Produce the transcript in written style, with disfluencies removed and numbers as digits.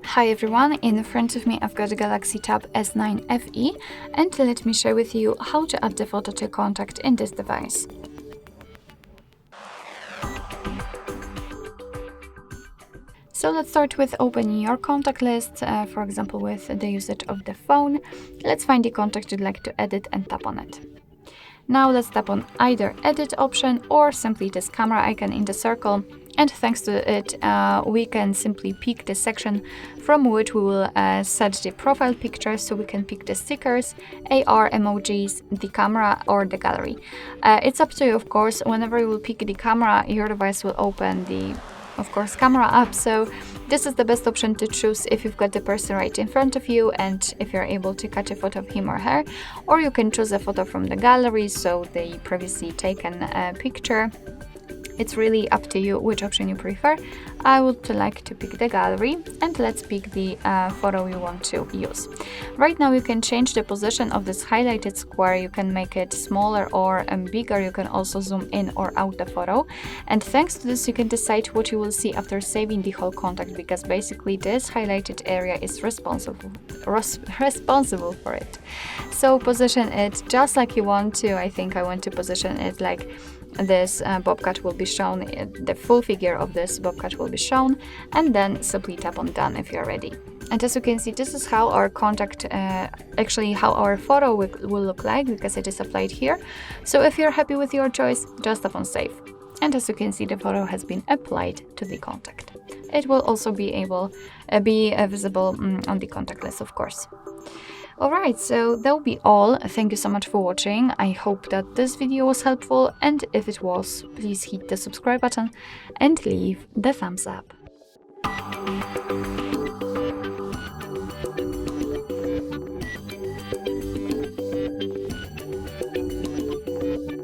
Hi everyone, in front of me I've got a Galaxy Tab S9 FE, and let me share with you how to add the photo to contact in this device. So let's start with opening your contact list, for example with the usage of the phone. Let's find the contact you'd like to edit and tap on it. Now let's tap on either edit option or simply this camera icon in the circle, and thanks to it we can simply pick the section from which we will set the profile picture, so we can pick the stickers, AR emojis, the camera or the gallery. It's up to you, of course. Whenever you will pick the camera, your device will open the camera app, so this is the best option to choose if you've got the person right in front of you and if you're able to catch a photo of him or her. Or you can choose a photo from the gallery, so the previously taken picture. It's really up to you which option you prefer. I would like to pick the gallery, and let's pick the photo you want to use. Right now you can change the position of this highlighted square. You can make it smaller or bigger. You can also zoom in or out the photo, and thanks to this you can decide what you will see after saving the whole contact, because basically this highlighted area is responsible for it. So position it just like you want to. I think I want to position it like this bobcat will be shown, the full figure of this bobcat will be shown, and then simply tap on done if you're ready. And as you can see, this is how our contact, actually how our photo will look like, because it is applied here. So if you're happy with your choice, just tap on save. And as you can see, the photo has been applied to the contact. It will also be visible on the contact list, of course. Alright, so that'll be all. Thank you so much for watching. I hope that this video was helpful, and if it was, please hit the subscribe button and leave the thumbs up.